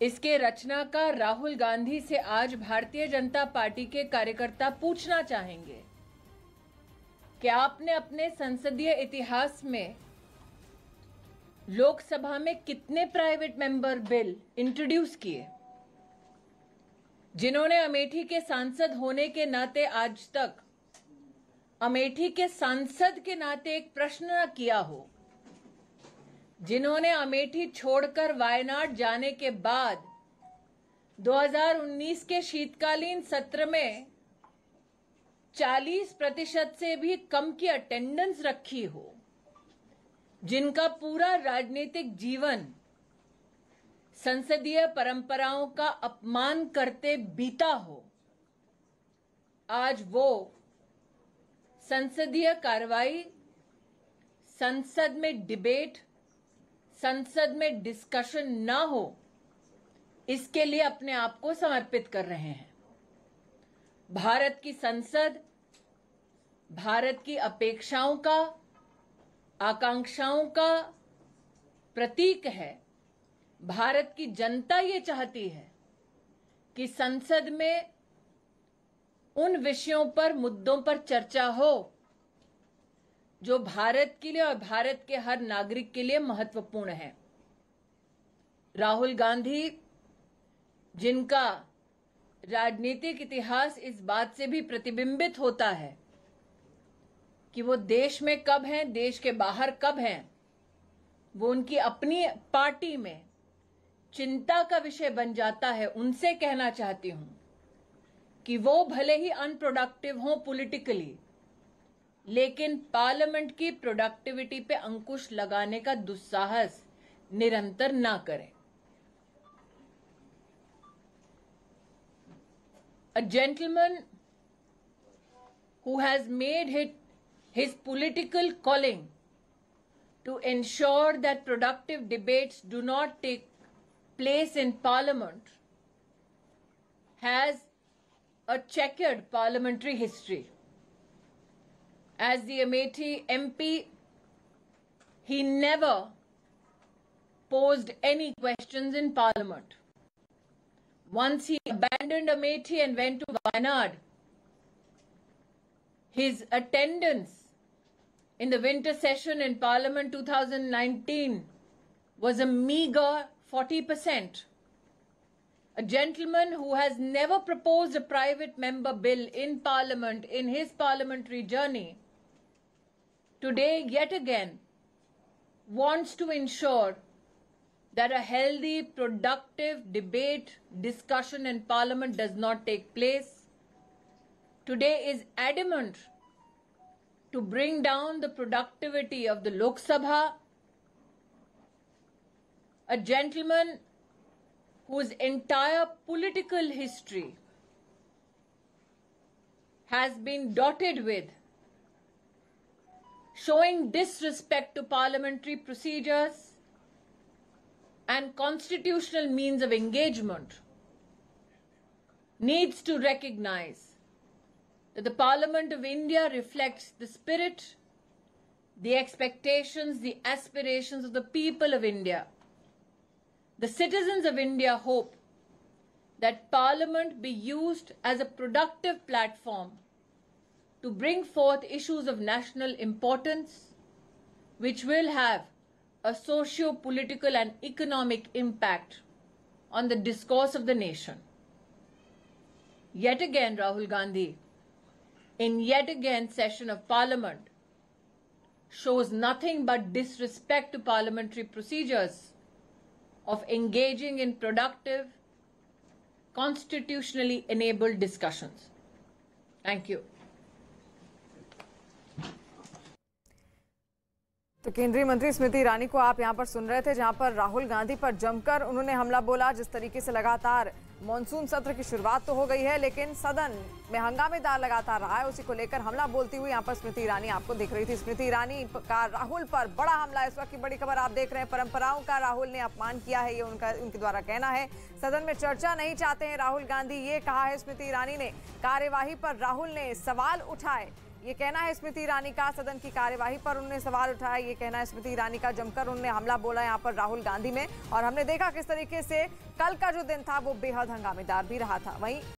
इसके रचनाकार राहुल गांधी से आज भारतीय जनता पार्टी के कार्यकर्ता पूछना चाहेंगे कि आपने अपने संसदीय इतिहास में लोकसभा में कितने प्राइवेट मेंबर बिल इंट्रोड्यूस किए? जिन्होंने अमेठी के सांसद होने के नाते आज तक अमेठी के सांसद के नाते एक प्रश्न न किया हो, जिन्होंने अमेठी छोड़कर वायनाड जाने के बाद 2019 के शीतकालीन सत्र में 40% से भी कम की अटेंडेंस रखी हो, जिनका पूरा राजनीतिक जीवन संसदीय परंपराओं का अपमान करते बीता हो, आज वो संसदीय कार्रवाई, संसद में डिबेट, संसद में डिस्कशन ना हो, इसके लिए अपने आप को समर्पित कर रहे हैं। भारत की संसद भारत की अपेक्षाओं का, आकांक्षाओं का प्रतीक है। भारत की जनता ये चाहती है कि संसद में उन विषयों पर, मुद्दों पर चर्चा हो जो भारत के लिए और भारत के हर नागरिक के लिए महत्वपूर्ण है। राहुल गांधी, जिनका राजनीतिक इतिहास इस बात से भी प्रतिबिंबित होता है कि वो देश में कब हैं, देश के बाहर कब हैं, वो उनकी अपनी पार्टी में चिंता का विषय बन जाता है, उनसे कहना चाहती हूं कि वो भले ही अनप्रोडक्टिव हों पॉलिटिकली, लेकिन पार्लियामेंट की प्रोडक्टिविटी पे अंकुश लगाने का दुस्साहस निरंतर ना करें। A gentleman who has made his political calling to ensure that productive debates do not take place in Parliament has a checkered parliamentary history. As the Amethi MP, he never posed any questions in Parliament. Once he abandoned Amethi and went to Wayanad, his attendance in the winter session in Parliament 2019 was a meager 40%. A gentleman who has never proposed a private member bill in Parliament in his parliamentary journey, today yet again wants to ensure that a healthy, productive debate, discussion in Parliament does not take place. Today is adamant to bring down the productivity of the Lok Sabha. A gentleman whose entire political history has been dotted with showing disrespect to parliamentary procedures and constitutional means of engagement, needs to recognize that the Parliament of India reflects the spirit, the expectations, the aspirations of the people of India. The citizens of India hope that Parliament be used as a productive platform to bring forth issues of national importance, which will have a socio-political and economic impact on the discourse of the nation. Yet again, Rahul Gandhi, in yet again session of Parliament, shows nothing but disrespect to parliamentary procedures of engaging in productive, constitutionally enabled discussions. Thank you. तो केंद्रीय मंत्री स्मृति ईरानी को आप यहां पर सुन रहे थे, जहां पर राहुल गांधी पर जमकर उन्होंने हमला बोला। जिस तरीके से लगातार मॉनसून सत्र की शुरुआत तो हो गई है, लेकिन सदन में हंगामेदार लगातार रहा है, उसी को लेकर हमला बोलती हुई यहां पर स्मृति ईरानी आपको दिख रही थी। स्मृति ईरानी का राहुल पर बड़ा हमला, इस वक्त की बड़ी खबर आप देख रहे हैं। परंपराओं का राहुल ने अपमान किया है, ये उनके द्वारा कहना है। सदन में चर्चा नहीं चाहते हैं राहुल गांधी, ये कहा है स्मृति ईरानी ने। कार्यवाही पर राहुल ने सवाल उठाए, ये कहना है स्मृति ईरानी का। सदन की कार्यवाही पर उन्होंने सवाल उठाया, ये कहना है स्मृति ईरानी का। जमकर उन्होंने हमला बोला यहाँ पर राहुल गांधी में, और हमने देखा किस तरीके से कल का जो दिन था वो बेहद हंगामेदार भी रहा था। वहीं